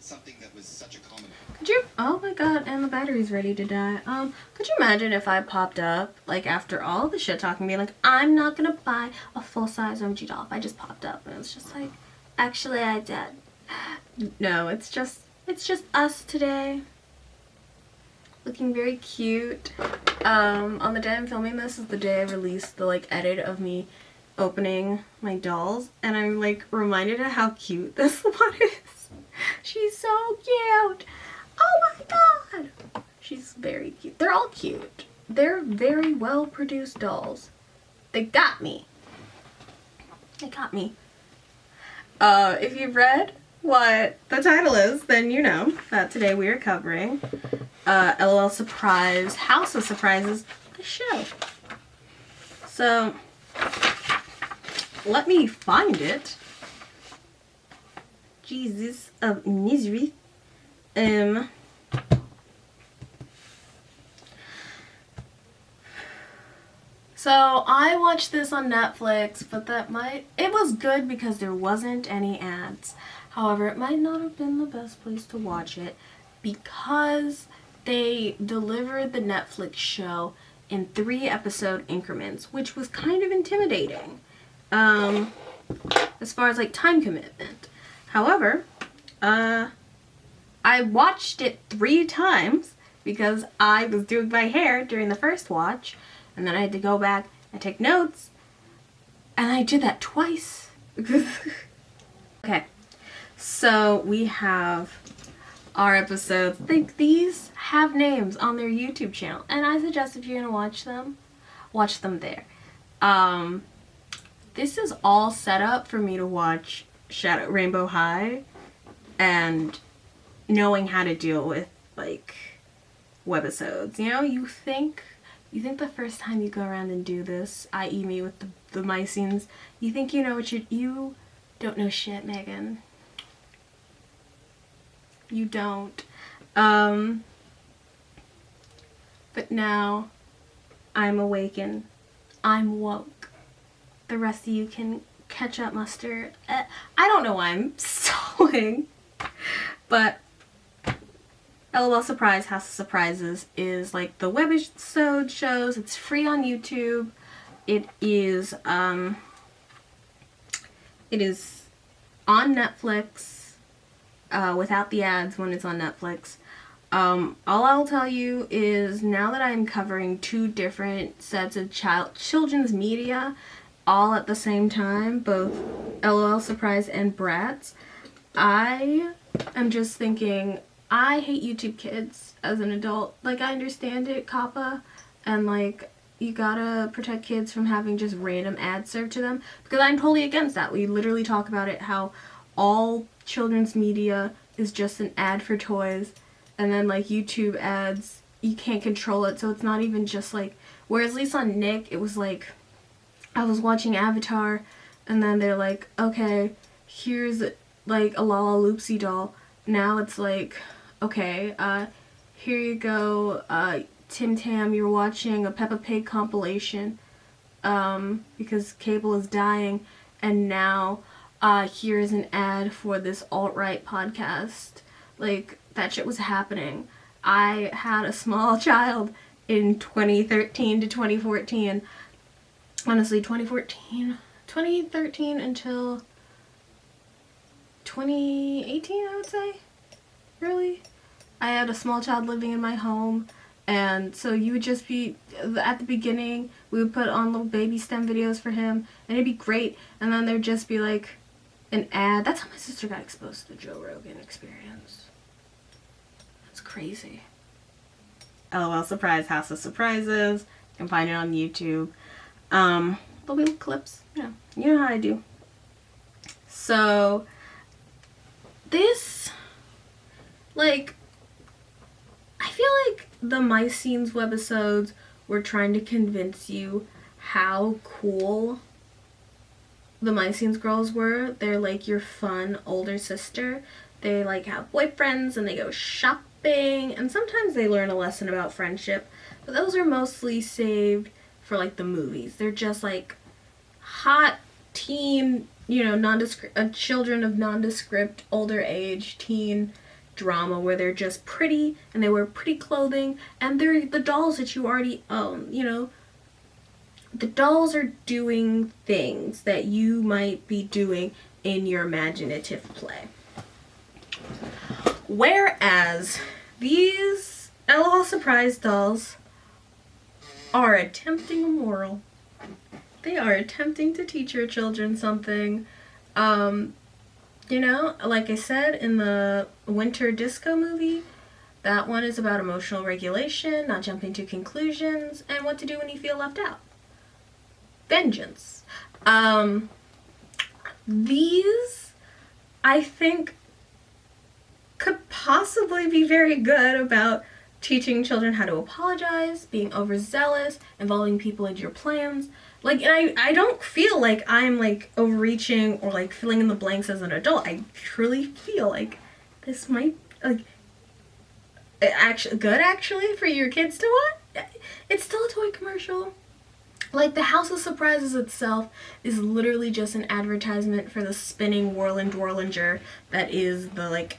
something that was such a common. Could you? Oh my god! And the battery's ready to die. Could you imagine if I popped up like after all the shit talking, being like, I'm not gonna buy a full size OG doll. If I just popped up and it was just like, actually I did. No, it's just us today. Looking very cute. On the day I'm filming this is the day I released the like edit of me opening my dolls, and I'm like reminded of how cute this one is. She's so cute. Oh my god. She's very cute. They're all cute. They're very well produced dolls. They got me. They got me. If you've read what the title is, then you know that today we are covering LOL Surprise House of Surprises, the show. So let me find it. Jesus of misery. So I watched this on Netflix, but it was good because there wasn't any ads. However, it might not have been the best place to watch it because they delivered the Netflix show in 3-episode increments, which was kind of intimidating as far as like time commitment. However, I watched it 3 times because I was doing my hair during the first watch, and then I had to go back and take notes, and I did that twice. Okay, so we have our episodes. These have names on their YouTube channel, and I suggest if you're gonna watch them there. This is all set up for me to watch Rainbow High and knowing how to deal with like webisodes. You know, you think the first time you go around and do this, i.e. me with the my scenes, you think you know what you don't know shit, Megan. You don't. But now I'm awakened. I'm woke. The rest of you can catch up, mustard. I don't know why I'm stalling, but LOL Surprise House of Surprises is like the webisode shows. It's free on YouTube. It is on Netflix without the ads when it's on Netflix. All I'll tell you is now that I'm covering 2 different sets of children's media all at the same time, both LOL Surprise and Bratz, I am just thinking, I hate YouTube Kids as an adult. Like, I understand it, COPPA, and like, you gotta protect kids from having just random ads served to them, because I'm totally against that. We literally talk about it, how all children's media is just an ad for toys, and then like YouTube ads, you can't control it, so it's not even just like, whereas at least on Nick, it was like, I was watching Avatar, and then they're like, okay, here's like a Lala Loopsy doll. Now it's like, okay, here you go, Tim Tam, you're watching a Peppa Pig compilation, because cable is dying, and now, here's an ad for this alt-right podcast. Like, that shit was happening. I had a small child in 2013 to 2014. Honestly, 2013 until 2018, I would say. Really? I had a small child living in my home, and so you would just be, at the beginning, we would put on little baby STEM videos for him, and it'd be great, and then there'd just be like an ad. That's how my sister got exposed to the Joe Rogan Experience. That's crazy. LOL Surprise House of Surprises. You can find it on YouTube. There'll be little clips. Yeah, you know how I do. So this, like, I feel like the My Scenes webisodes were trying to convince you how cool the My Scenes girls were. They're like your fun older sister. They like have boyfriends and they go shopping, and sometimes they learn a lesson about friendship, but those are mostly saved for like the movies. They're just like hot teen, you know, children of nondescript older age teen drama where they're just pretty and they wear pretty clothing and they're the dolls that you already own. You know, the dolls are doing things that you might be doing in your imaginative play. Whereas these LOL Surprise dolls are attempting a moral. They are attempting to teach your children something. You know, like I said in the Winter Disco movie, that one is about emotional regulation, not jumping to conclusions, and what to do when you feel left out. Vengeance. These, I think, could possibly be very good about teaching children how to apologize, being overzealous, involving people into your plans. Like, and I don't feel like I'm like overreaching or like filling in the blanks as an adult. I truly feel like this might like actually for your kids to watch. It's still a toy commercial. Like, the House of Surprises itself is literally just an advertisement for the spinning Whirlinger that is the like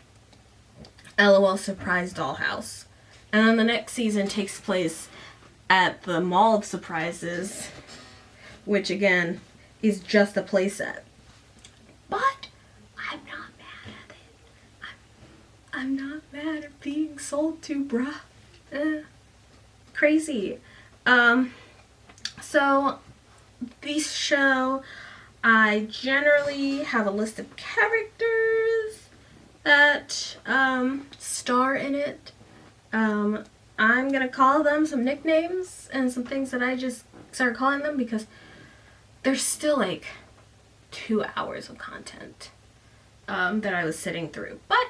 LOL Surprise Dollhouse. And then the next season takes place at the Mall of Surprises, which again is just a playset. But I'm not mad at it. I'm not mad at being sold to, bruh. Crazy. So this show, I generally have a list of characters that star in it. I'm gonna call them some nicknames and some things that I just started calling them because there's still like 2 hours of content that I was sitting through, but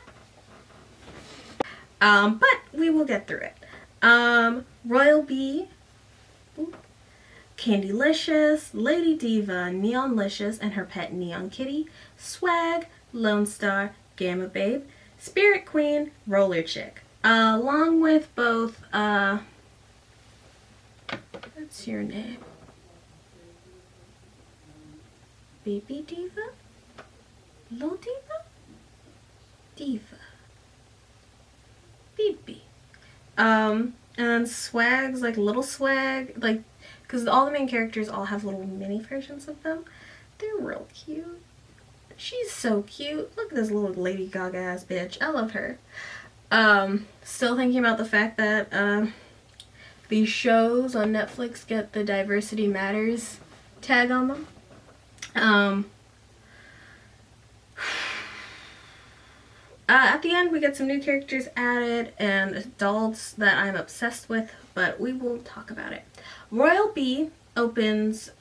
we will get through it. Royal Bee, Candylicious, Lady Diva, Neonlicious and her pet Neon Kitty, Swag, Lone Star, Gamma Babe, Spirit Queen, Roller Chick. Along with both, what's your name? Baby Diva? Low Diva? Diva. Baby. And then Swag's like Little Swag, like, because all the main characters all have little mini versions of them. They're real cute. She's so cute. Look at this little Lady Gaga ass bitch. I love her. Still thinking about the fact that these shows on Netflix get the Diversity Matters tag on them. At the end we get some new characters added and adults that I'm obsessed with, but we will talk about it. Royal Bee opens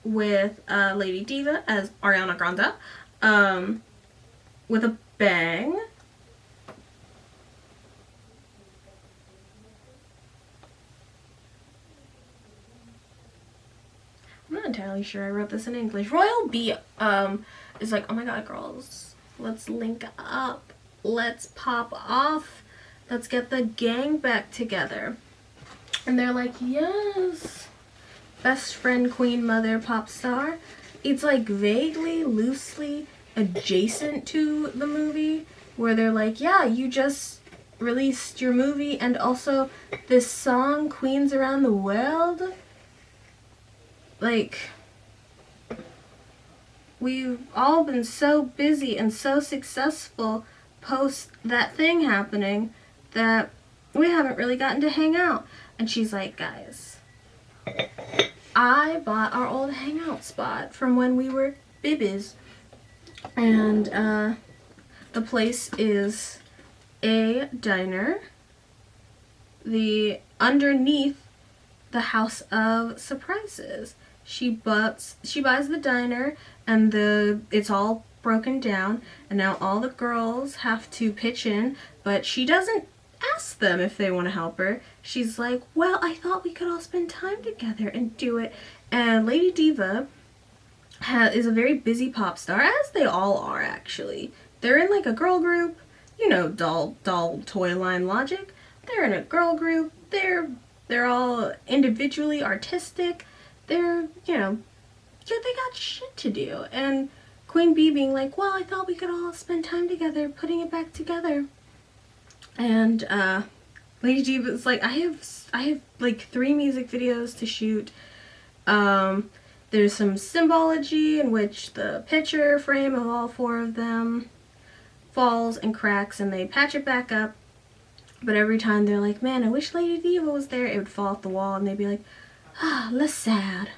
with Lady Diva as Ariana Grande with a bang. I'm not entirely sure I wrote this in English. Royal Bee is like, oh my god, girls, let's link up, let's pop off, let's get the gang back together. And they're like, yes, best friend, queen, mother, pop star. It's like vaguely, loosely adjacent to the movie where they're like, yeah, you just released your movie and also this song, Queens Around the World. Like, we've all been so busy and so successful post that thing happening that we haven't really gotten to hang out. And she's like, guys, I bought our old hangout spot from when we were bibbies. And the place is a diner. Underneath the House of Surprises. She buys the diner and it's all broken down and now all the girls have to pitch in, but she doesn't ask them if they want to help her. She's like, well, I thought we could all spend time together and do it. And Lady Diva is a very busy pop star, as they all are actually. They're in like a girl group, you know, doll toy line logic. They're in a girl group. They're all individually artistic. They're, you know, they got shit to do. And Queen Bee being like, well, I thought we could all spend time together, putting it back together. And Lady Diva's like, I have like 3 music videos to shoot. There's some symbology in which the picture frame of all 4 of them falls and cracks, and they patch it back up. But every time they're like, man, I wish Lady Diva was there, it would fall off the wall, and they'd be like, ah, less sad.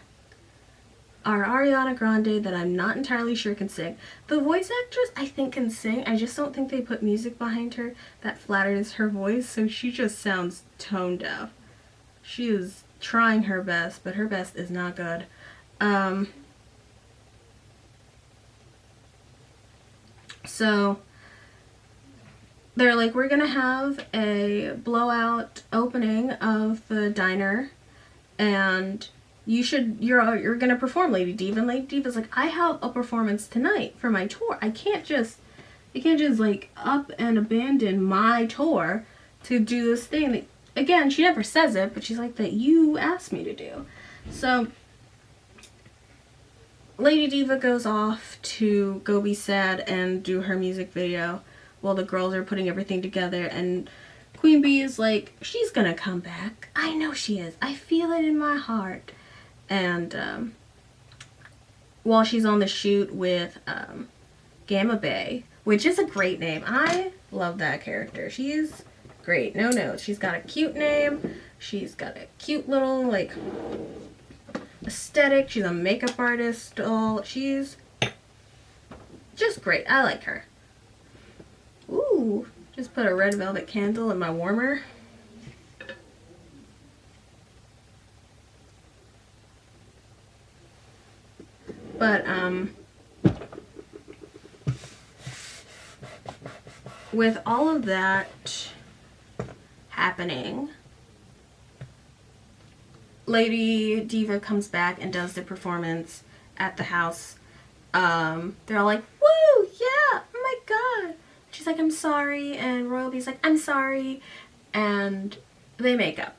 Our Ariana Grande, that I'm not entirely sure can sing. The voice actress, I think, can sing. I just don't think they put music behind her that flatters her voice, so she just sounds tone deaf. She is trying her best, but her best is not good. So they're like, we're gonna have a blowout opening of the diner, and you're gonna perform, Lady Diva. And Lady Diva's like, I have a performance tonight for my tour. I can't just like up and abandon my tour to do this thing that, again, she never says it, but she's like, that you asked me to do. So Lady Diva goes off to go be sad and do her music video while the girls are putting everything together, and Queen Bee is like, she's gonna come back. I know she is. I feel it in my heart. And while she's on the shoot with Gamma Bay, which is a great name. I love that character. She's great. No notes. She's got a cute name. She's got a cute little, like, aesthetic. She's a makeup artist. She's just great. I like her. Ooh, just put a red velvet candle in my warmer. But with all of that happening, Lady Diva comes back and does the performance at the house. They're all like, woo, yeah, oh my god. She's like, I'm sorry, and Royalty's like, I'm sorry, and they make up.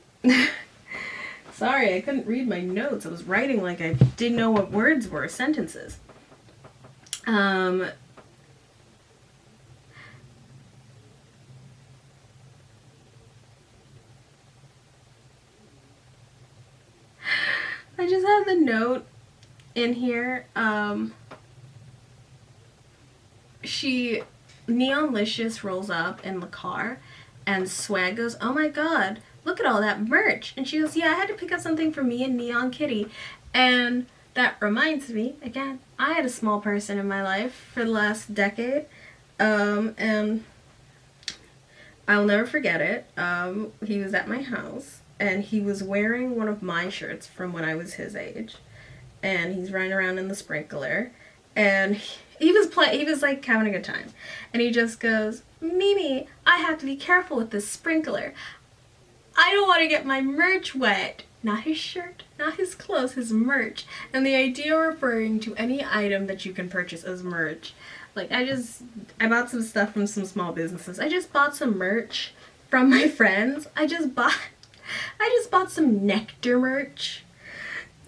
Sorry, I couldn't read my notes. I was writing like I didn't know what words were, sentences. I just have the note in here. Neonlicious rolls up in the car, and Swag goes, oh my god, look at all that merch. And she goes, yeah, I had to pick up something for me and Neon Kitty. And that reminds me, again, I had a small person in my life for the last decade, and I'll never forget it. He was at my house, and he was wearing one of my shirts from when I was his age, and he's running around in the sprinkler, and he was like having a good time, and he just goes, Mimi, I have to be careful with this sprinkler. I don't want to get my merch wet. Not his shirt, not his clothes, his merch. And the idea referring to any item that you can purchase as merch. Like, I bought some stuff from some small businesses. I just bought some merch from my friends. I just bought some Nectar merch.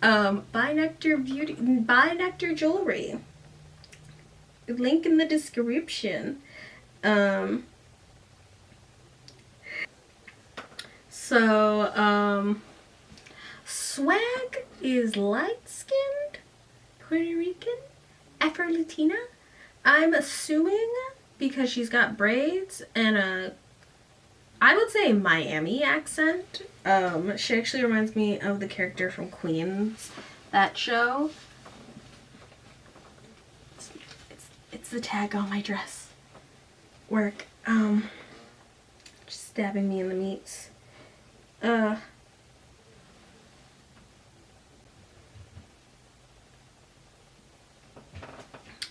Buy Nectar jewelry. Link in the description. Swag is light-skinned, Puerto Rican, Afro-Latina. I'm assuming because she's got braids and I would say Miami accent. She actually reminds me of the character from Queens, that show. It's the tag on my dress. Work. Just stabbing me in the meats.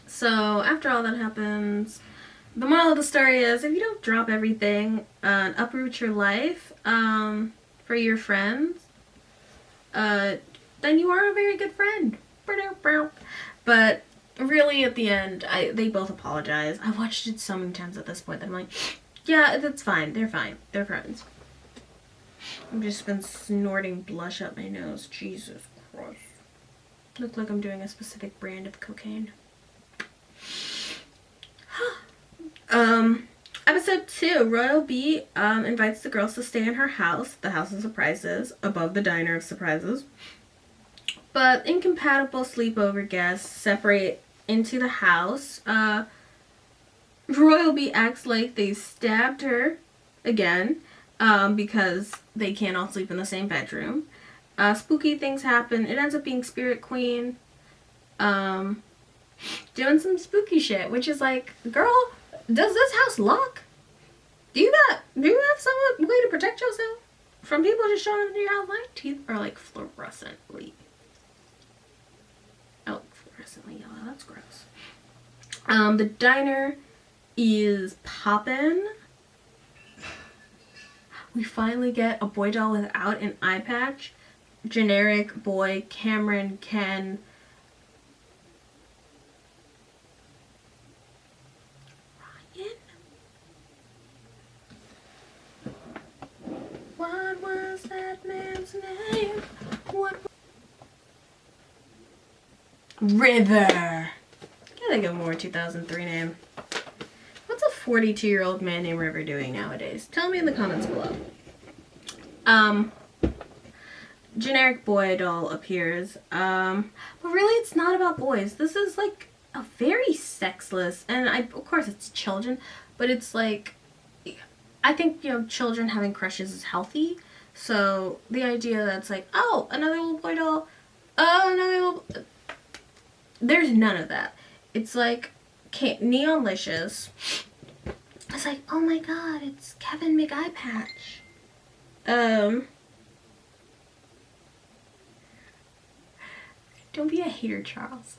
So after all that happens, the moral of the story is, if you don't drop everything and uproot your life for your friends, then you are a very good friend. But really, at the end, they both apologize. I watched it so many times at this point that I'm like, yeah, that's fine. They're fine. They're friends. I've just been snorting blush up my nose. Jesus Christ. Look like I'm doing a specific brand of cocaine. Episode 2, Royal B invites the girls to stay in her house, the house of surprises, above the diner of surprises. But incompatible sleepover guests separate into the house. Royal B acts like they stabbed her again because they can't all sleep in the same bedroom. Spooky things happen. It ends up being Spirit Queen doing some spooky shit, which is like, girl, does this house lock? Do you have some way to protect yourself from people just showing up in your house? My teeth are like fluorescently. Oh, fluorescently yellow. That's gross. The diner is poppin'. We finally get a boy doll without an eye patch. Generic boy, Cameron, Ken. Ryan? What was that man's name? River. I think of a more 2003 name. What's a 42-year-old man named River doing nowadays? Tell me in the comments below. Generic boy doll appears. But really it's not about boys. This is like a very sexless, and of course it's children, but it's like, I think, you know, children having crushes is healthy. So the idea that's like, oh, another little boy doll, oh, another little, there's none of that. It's like Neonlicious. It's like, oh my god, it's Kevin McEyepatch. Don't be a hater, Charles.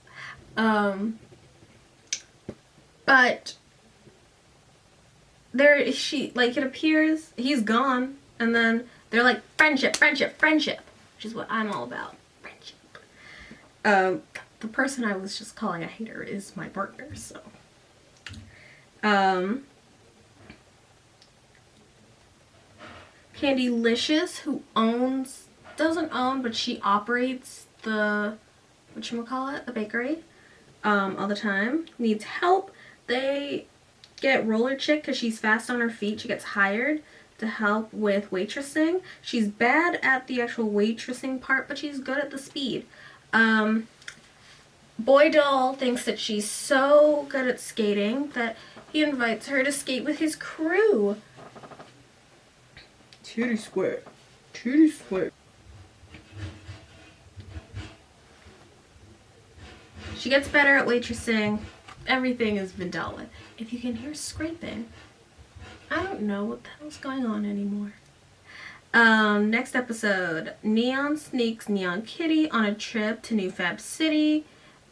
But there, like, it appears he's gone, and then they're like, friendship, friendship, friendship, which is what I'm all about. Friendship. The person I was just calling a hater is my partner, so. Candylicious, who doesn't own, but she operates the, whatchamacallit, the bakery, all the time, needs help. They get Roller Chick because she's fast on her feet. She gets hired to help with waitressing. She's bad at the actual waitressing part, but she's good at the speed. Boy doll thinks that she's so good at skating that he invites her to skate with his crew. Titty squirt. Titty squirt. She gets better at waitressing. Everything has been dealt with. If you can hear scraping, I don't know what the hell's going on anymore. Next episode, Neon sneaks Neon Kitty on a trip to New Fab City.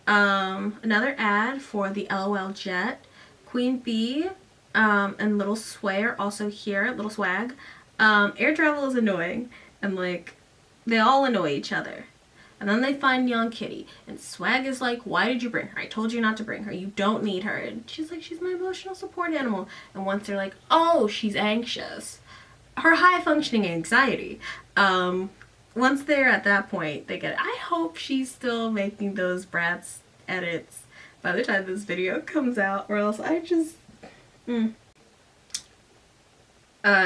Another ad for the LOL jet. Queen Bee and Little Sway are also here. Little Swag. Air travel is annoying, and like, they all annoy each other. And then they find Neon Kitty, and Swag is like, why did you bring her? I told you not to bring her. You don't need her. And she's like, she's my emotional support animal. And once they're like, oh, she's anxious. Her high-functioning anxiety. Once they're at that point, they get it. I hope she's still making those Bratz edits by the time this video comes out, or else I just...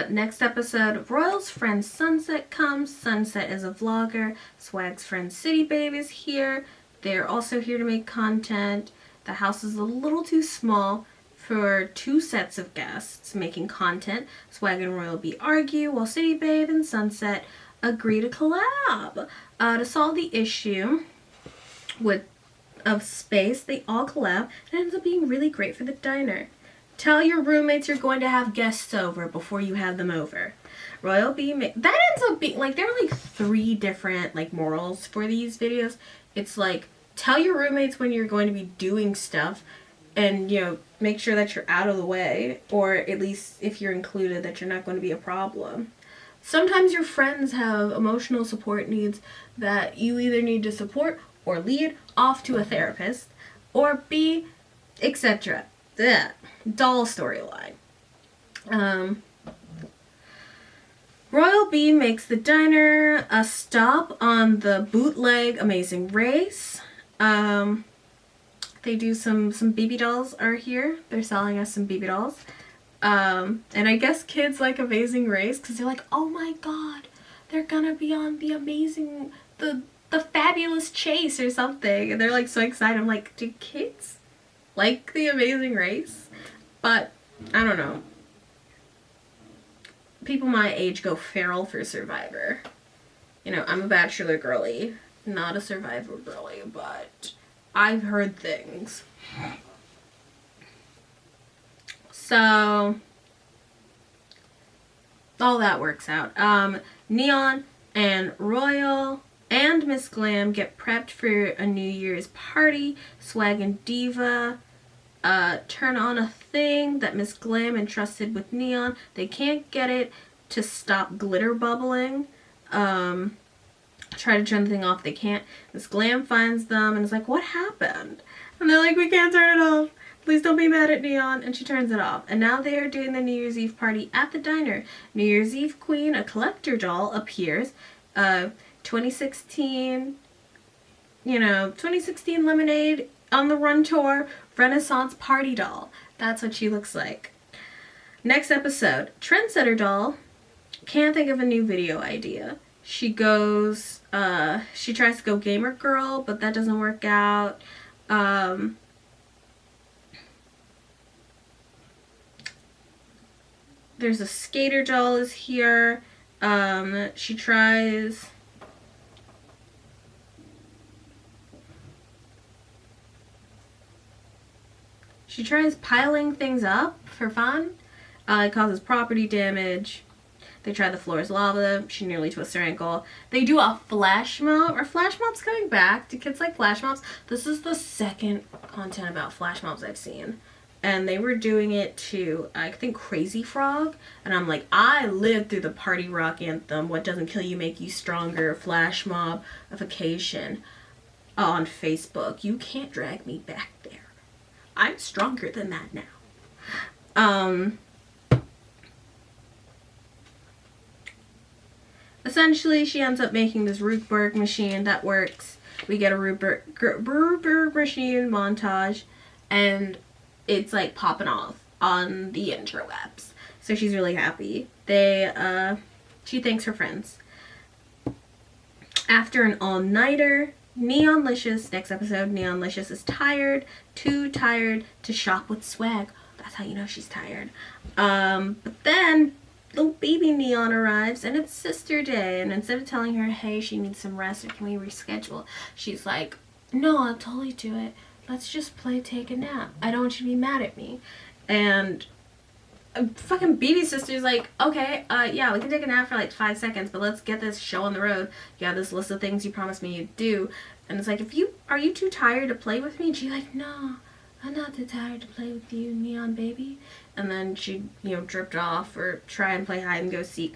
Next episode, Royal's friend Sunset comes. Sunset is a vlogger. Swag's friend City Babe is here. They're also here to make content. The house is a little too small for 2 sets of guests making content. Swag and Royal B argue while City Babe and Sunset agree to collab. To solve the issue of space, they all collab, and it ends up being really great for the diner. Tell your roommates you're going to have guests over before you have them over. Royal B, that ends up being, like, there are like 3 different, like, morals for these videos. It's like, tell your roommates when you're going to be doing stuff, and, you know, make sure that you're out of the way, or at least if you're included, that you're not going to be a problem. Sometimes your friends have emotional support needs that you either need to support or lead off to a therapist, or B, etc. Doll storyline. Royal B makes the diner a stop on the bootleg Amazing Race. They do some baby dolls are here. They're selling us some baby dolls. And I guess kids like Amazing Race because they're like, oh my god, they're gonna be on the amazing, the fabulous chase or something. And they're like so excited. I'm like, do kids like the Amazing Race? But I don't know. People my age go feral for Survivor. You know, I'm a Bachelor girly, not a Survivor girly, but I've heard things. So, all that works out. Neon and Royal and Miss Glam get prepped for a New Year's party. Swag and Diva turn on a thing that Miss Glam entrusted with Neon. They can't get it to stop glitter bubbling. Try to turn the thing off. They can't. Miss Glam finds them and is like, what happened? And they're like, we can't turn it off. Please don't be mad at Neon. And she turns it off. And now they are doing the New Year's Eve party at the diner. New Year's Eve Queen, a collector doll, appears. 2016, 2016 Lemonade on the Run tour, Renaissance party doll. That's what she looks like. Next episode, Trendsetter doll can't think of a new video idea. She goes, she tries to go gamer girl, but that doesn't work out. There's a skater doll is here. She tries piling things up for fun. It causes property damage. They try the floor is lava. She nearly twists her ankle. They do a flash mob. Are flash mobs coming back? Do kids like flash mobs? This is the second content about flash mobs I've seen. And they were doing it to, I think, Crazy Frog. And I'm like, I lived through the party rock anthem, What Doesn't Kill You Make You Stronger, flash mobification on Facebook. You can't drag me back there. I'm stronger than that now. Essentially, she ends up making this Rootberg machine that works. We get a Rootberg machine montage, and it's like popping off on the interwebs. So she's really happy. She thanks her friends. After an all-nighter, Neonlicious, next episode, Neonlicious is tired, too tired to shop with Swag. That's how you know she's tired. But then little baby Neon arrives and it's sister day, and instead of telling her, hey, she needs some rest or can we reschedule, she's like, no, I'll totally do it. Let's just play take a nap. I don't want you to be mad at me. And fucking baby sister's like, okay, yeah, we can take a nap for like 5 seconds, but let's get this show on the road. You have this list of things you promised me you'd do. And it's like, are you too tired to play with me? And she's like, no, I'm not too tired to play with you, Neon baby. And then she, dripped off or try and play hide and go seek.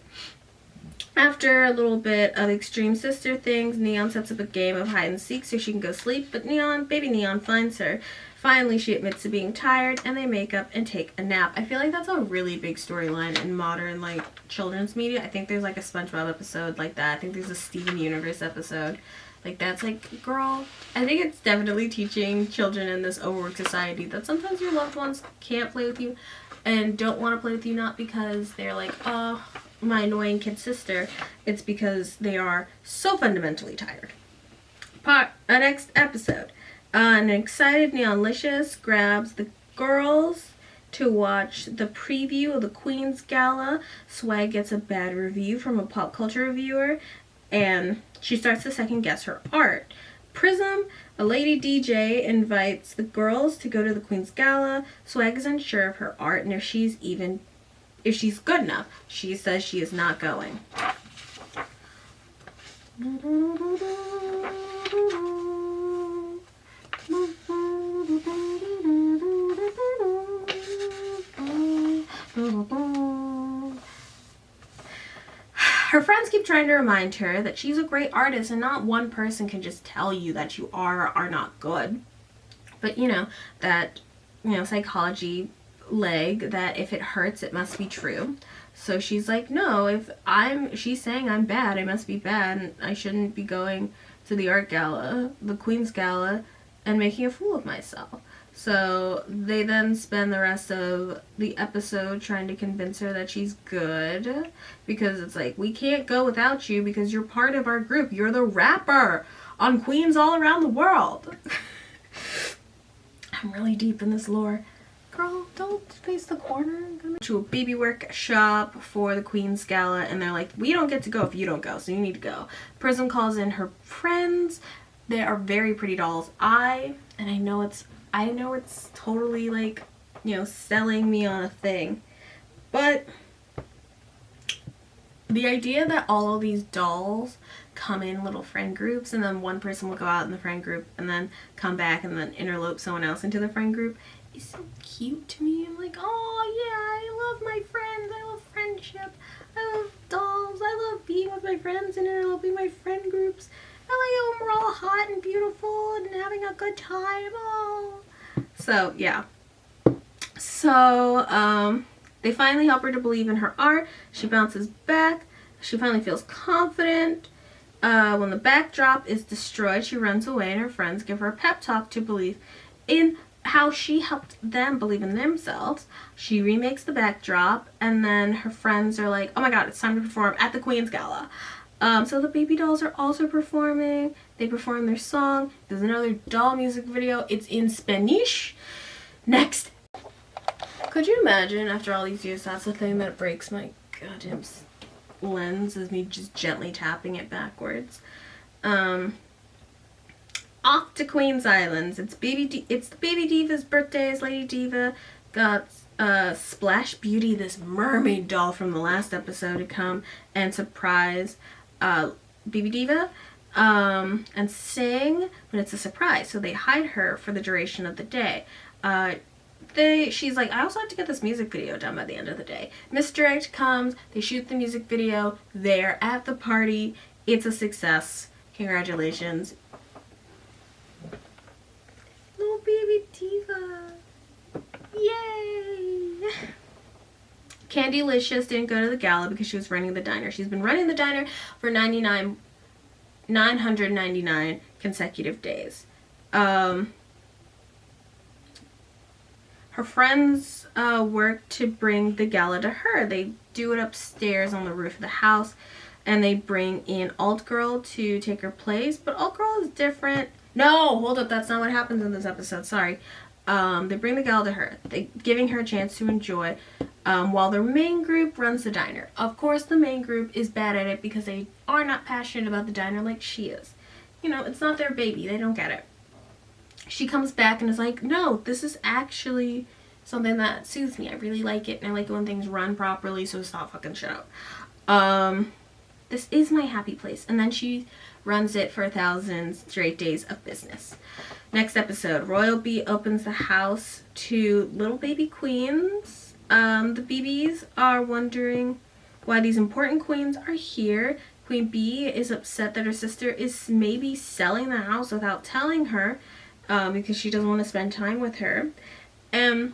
After a little bit of extreme sister things, Neon sets up a game of hide and seek so she can go sleep, but baby Neon finds her. Finally, she admits to being tired, and they make up and take a nap. I feel like that's a really big storyline in modern, children's media. I think there's, a SpongeBob episode like that. I think there's a Steven Universe episode. That's girl, I think it's definitely teaching children in this overworked society that sometimes your loved ones can't play with you and don't want to play with you, not because they're like, oh, my annoying kid sister. It's because they are so fundamentally tired. Next episode. An excited Neonlicious grabs the girls to watch the preview of the Queen's Gala. Swag gets a bad review from a pop culture reviewer, and she starts to second guess her art. Prism, a lady DJ, invites the girls to go to the Queen's Gala. Swag is unsure of her art and if she's good enough. She says she is not going. Her friends keep trying to remind her that she's a great artist and not one person can just tell you that you are or are not good. But that, psychology leg that if it hurts, it must be true. So she's like, no, she's saying I'm bad, I must be bad, and I shouldn't be going to the art gala, the Queen's Gala. and making a fool of myself. So they then spend the rest of the episode trying to convince her that she's good, because it's like, we can't go without you because you're part of our group. You're the rapper on queens all around the world. I'm really deep in this lore. Girl, don't face the corner. I'm gonna to a baby workshop for the Queen's Gala, and they're like, we don't get to go if you don't go, so you need to go. Prism calls in her friends. They are very pretty dolls. I know it's totally like, you know, selling me on a thing, but the idea that all of these dolls come in little friend groups, and then one person will go out in the friend group and then come back and then interlope someone else into the friend group is so cute to me. I'm like, oh yeah, I love my friends. I love friendship. I love dolls. I love being with my friends and interloping my friend groups. I like when we're all hot and beautiful and having a good time. Oh. So yeah. So they finally help her to believe in her art. She bounces back. She finally feels confident. When the backdrop is destroyed, she runs away, and her friends give her a pep talk to believe in how she helped them believe in themselves. She remakes the backdrop, and then her friends are like, oh my god, it's time to perform at the Queen's Gala. So the baby dolls are also performing. They perform their song. There's another doll music video. It's in Spanish. Next. Could you imagine, after all these years, that's the thing that breaks my goddamn lens, is me just gently tapping it backwards. Off to Queen's Islands. It's the Baby Diva's birthdays. Lady Diva got Splash Beauty, this mermaid doll from the last episode, to come and surprise Baby Diva and sing, but it's a surprise, so they hide her for the duration of the day. She's like, I also have to get this music video done by the end of the day. Misdirect comes, they shoot the music video, they're at the party, it's a success. Congratulations. Little Baby Diva. Yay! Candylicious didn't go to the gala because she was running the diner. She's been running the diner for 999 consecutive days. Her friends work to bring the gala to her. They do it upstairs on the roof of the house, and they bring in Alt Girl to take her place, but Alt Girl is different. No, hold up, that's not what happens in this episode, sorry. They bring the gala to her, giving her a chance to enjoy, while their main group runs the diner. Of course, the main group is bad at it because they are not passionate about the diner like she is. You know, it's not their baby, they don't get it. She comes back and is like, no, this is actually something that soothes me. I really like it, and I like it when things run properly, so stop fucking shit up. This is my happy place. And then she runs it for 1,000 straight days of business. Next episode, Royal Bee opens the house to little baby queens. The BBs are wondering why these important queens are here. Queen Bee is upset that her sister is maybe selling the house without telling her, because she doesn't want to spend time with her. And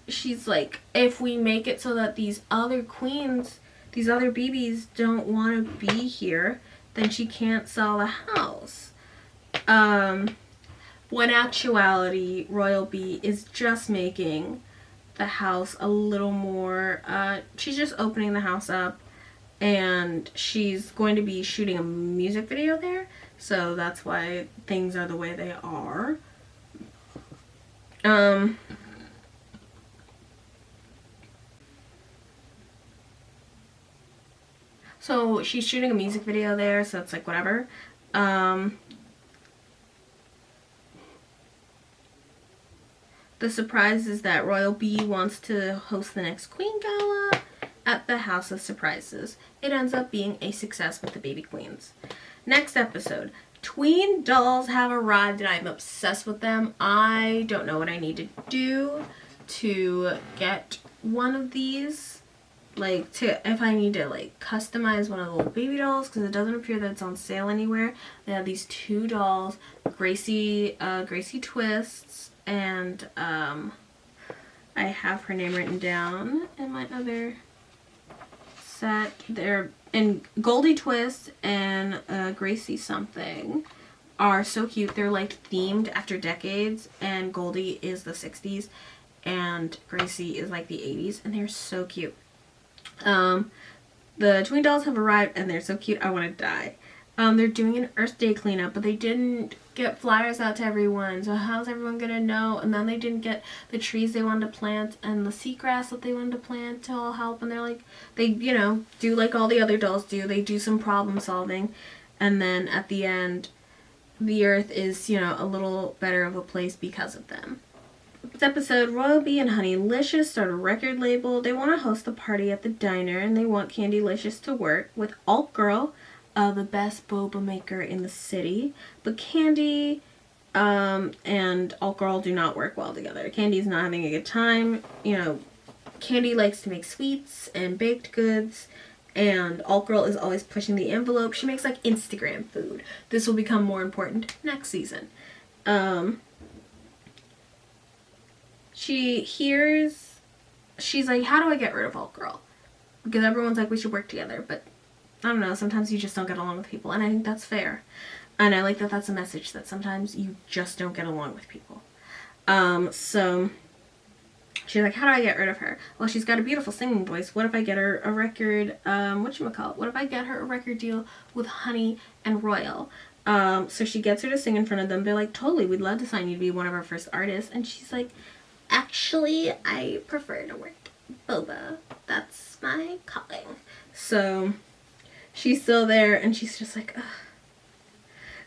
she's like, if we make it so that these other queens, these other BBs don't want to be here, then she can't sell the house. When actuality, Royal Bee is just making the house a little more, she's just opening the house up, and she's going to be shooting a music video there, so that's why things are the way they are. So she's shooting a music video there, so it's like whatever. The surprise is that Royal Bee wants to host the next Queen Gala at the House of Surprises. It ends up being a success with the baby queens. Next episode, tween dolls have arrived and I'm obsessed with them. I don't know what I need to do to get one of these. If I need to customize one of the little baby dolls, because it doesn't appear that it's on sale anywhere. They have these two dolls, Gracie Twists, and I have her name written down in my other set. They're in Goldie Twist and Gracie something. are so cute. They're like themed after decades, and Goldie is the 60s and Gracie is like the 80s, and they're so cute. The twin dolls have arrived and they're so cute, I want to die. They're doing an Earth Day cleanup, but they didn't get flyers out to everyone, so how's everyone gonna know? And then they didn't get the trees they wanted to plant and the seagrass that they wanted to plant to all help, and they're like, they, you know, do like all the other dolls do. They do some problem solving, and then at the end, the Earth is, you know, a little better of a place because of them. This episode, Royal Bee and Honeylicious start a record label. They want to host a party at the diner, and they want Candylicious to work with Alt Girl, the best boba maker in the city. But Candy and Alt Girl do not work well together. Candy's not having a good time. You know, Candy likes to make sweets and baked goods, and Alt Girl is always pushing the envelope. She makes like Instagram food. This will become more important next season. She's like, how do I get rid of Alt Girl? Because everyone's like, we should work together, but I don't know, sometimes you just don't get along with people, and I think that's fair. And I like that that's a message, that sometimes you just don't get along with people. So she's like, how do I get rid of her? Well, she's got a beautiful singing voice. What if I get her a record, what if I get her a record deal with Honey and Royal? So she gets her to sing in front of them. They're like, totally, we'd love to sign you to be one of our first artists. And she's like, actually, I prefer to work boba. That's my calling. So she's still there, and she's just like, ugh.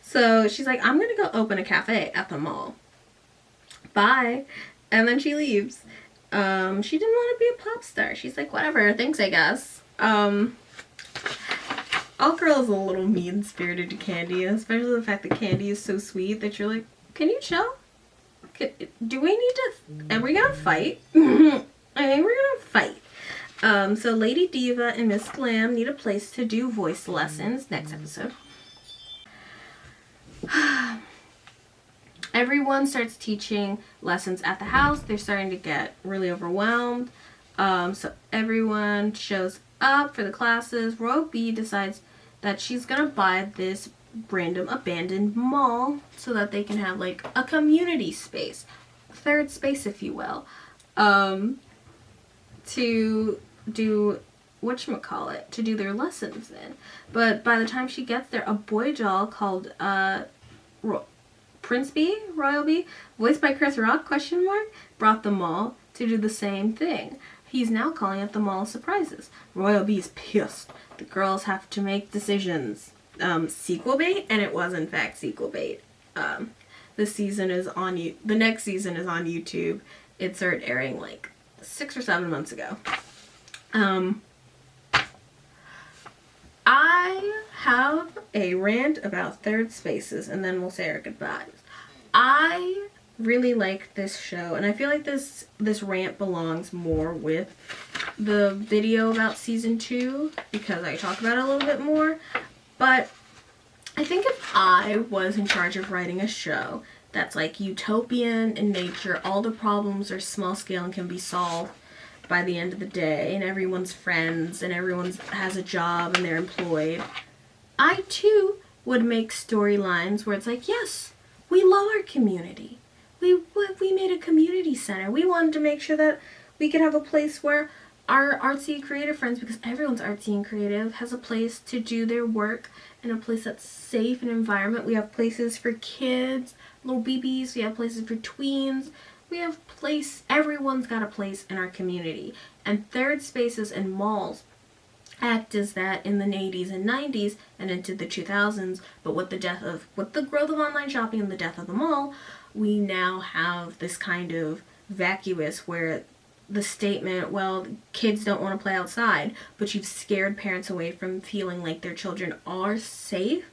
So she's like, I'm gonna go open a cafe at the mall. Bye. And then she leaves. She didn't want to be a pop star. She's like, whatever, thanks, I guess. Alt Girl is a little mean-spirited to Candy, especially the fact that Candy is so sweet that you're like, can you chill? Do we need to, are we gonna fight? I think we're gonna fight. So Lady Diva and Miss Glam need a place to do voice lessons next episode. Everyone starts teaching lessons at the house. They're starting to get really overwhelmed. So everyone shows up for the classes. Royal Bee decides that she's gonna buy this random abandoned mall so that they can have like a community space, third space if you will, to do to do their lessons in. But by the time she gets there, a boy doll called Prince Bee, Royal Bee, voiced by Chris Rock, brought the mall to do the same thing. He's now calling it the Mall of Surprises. Royal Bee's pissed. The girls have to make decisions. Sequel bait, and it was in fact sequel bait. The next season is on YouTube. It started airing like 6 or 7 months ago. I have a rant about third spaces, and then we'll say our goodbyes. I really like this show, and I feel like this rant belongs more with the video about season 2 because I talk about it a little bit more. But I think if I was in charge of writing a show that's like utopian in nature, all the problems are small scale and can be solved by the end of the day, and everyone's friends and everyone has a job and they're employed, I too would make storylines where it's like, yes, we love our community. We made a community center. We wanted to make sure that we could have a place where our artsy and creative friends, because everyone's artsy and creative, has a place to do their work in a place that's safe, an environment. We have places for kids, little babies. We have places for tweens. We have everyone's got a place in our community. And third spaces and malls act as that in the 80s and 90s and into the 2000s. But with the growth of online shopping and the death of the mall, we now have this kind of vacuous where the statement, well, kids don't want to play outside, but you've scared parents away from feeling like their children are safe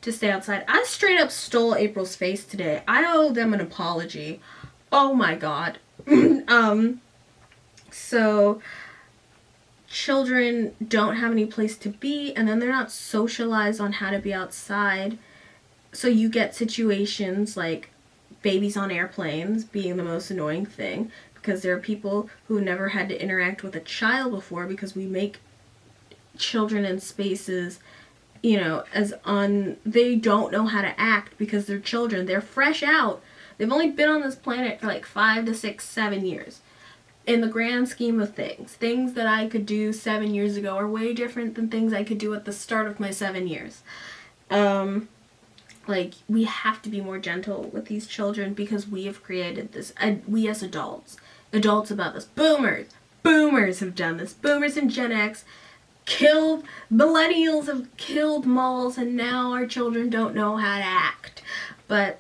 to stay outside. I straight up stole April's face today. I owe them an apology. Oh my god. So children don't have any place to be, and then they're not socialized on how to be outside. So you get situations like babies on airplanes being the most annoying thing, because there are people who never had to interact with a child before, because we make children in spaces you know, they don't know how to act because they're children. They're fresh out. They've only been on this planet for like 5 to 6, 7 years. In the grand scheme of things that I could do 7 years ago are way different than things I could do at the start of my 7 years. Like, we have to be more gentle with these children because we have created this, we as adults about this. Boomers have done this. Boomers and Gen X millennials have killed malls, and now our children don't know how to act. But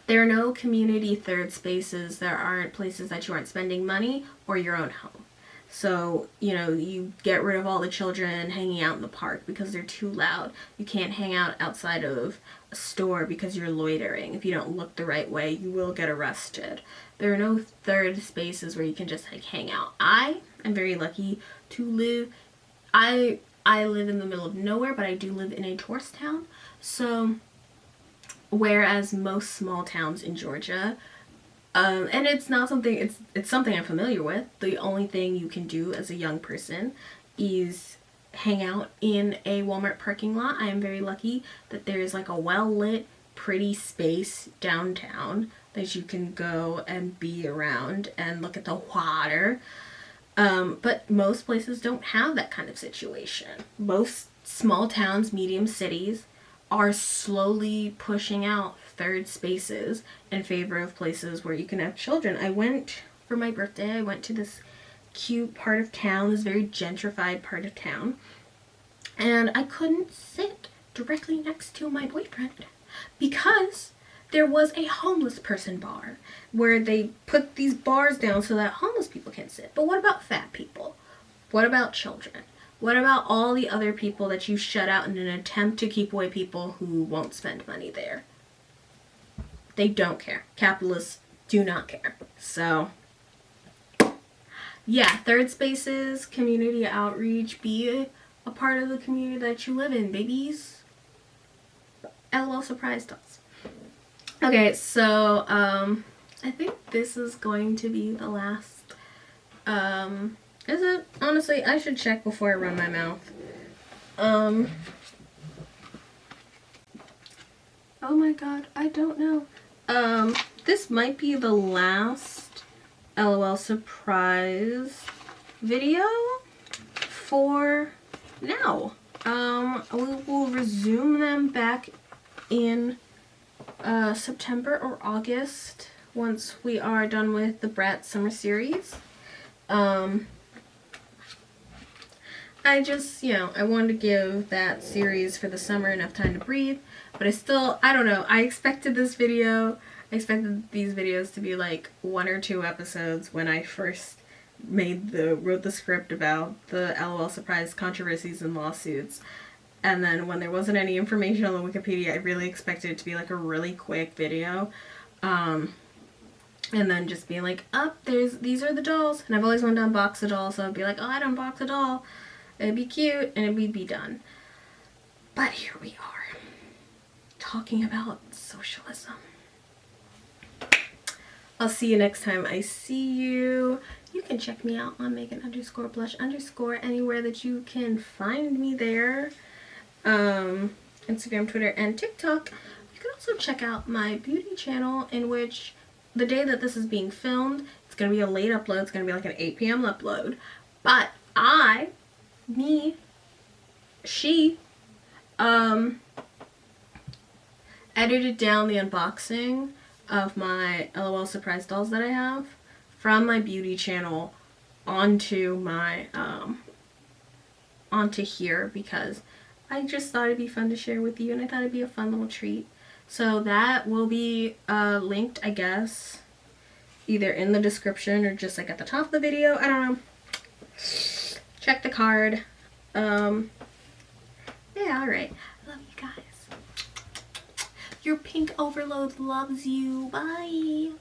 there are no community third spaces. There aren't places that you aren't spending money or your own home. So, you know, you get rid of all the children hanging out in the park because they're too loud. You can't hang out outside of a store because you're loitering. If you don't look the right way, you will get arrested. There are no third spaces where you can just like hang out. I am very lucky to live. I live in the middle of nowhere, but I do live in a tourist town. So, whereas most small towns in Georgia, and it's not something, it's something I'm familiar with. The only thing you can do as a young person is hang out in a Walmart parking lot. I am very lucky that there is like a well-lit, pretty space downtown that you can go and be around and look at the water. But most places don't have that kind of situation. Most small towns, medium cities are slowly pushing out third spaces in favor of places where you can have children. For my birthday, I went to this cute part of town, this very gentrified part of town, and I couldn't sit directly next to my boyfriend because there was a homeless person bar where they put these bars down so that homeless people can sit. But what about fat people? What about children? What about all the other people that you shut out in an attempt to keep away people who won't spend money there? They don't care. Capitalists do not care. So, yeah, third spaces, community outreach, be a part of the community that you live in, babies. LOL surprise dolls. Okay, so, I think this is going to be the last, is it? Honestly, I should check before I run my mouth. Oh my god, I don't know. This might be the last LOL surprise video for now. We will resume them back in September or August once we are done with the Brat Summer Series. I just, you know, I wanted to give that series for the summer enough time to breathe, but I don't know, I expected these videos to be like 1 or 2 episodes when I first wrote the script about the LOL surprise controversies and lawsuits. And then when there wasn't any information on the Wikipedia, I really expected it to be like a really quick video. And then just being like, these are the dolls. And I've always wanted to unbox a doll, so I'd be like, oh, I'd unbox a doll. It'd be cute, and we'd be done. But here we are, talking about socialism. I'll see you next time I see you. You can check me out on Megan_Blush_ anywhere that you can find me there. Instagram, Twitter, and TikTok. You can also check out my beauty channel, in which the day that this is being filmed, it's going to be a late upload. It's going to be like an 8 p.m. upload. But she edited down the unboxing of my LOL surprise dolls that I have from my beauty channel onto my onto here, because I just thought it'd be fun to share with you, and I thought it'd be a fun little treat. So that will be linked, I guess, either in the description or just like at the top of the video. I don't know. Check the card. Yeah, alright. Love you guys. Your pink overload loves you. Bye.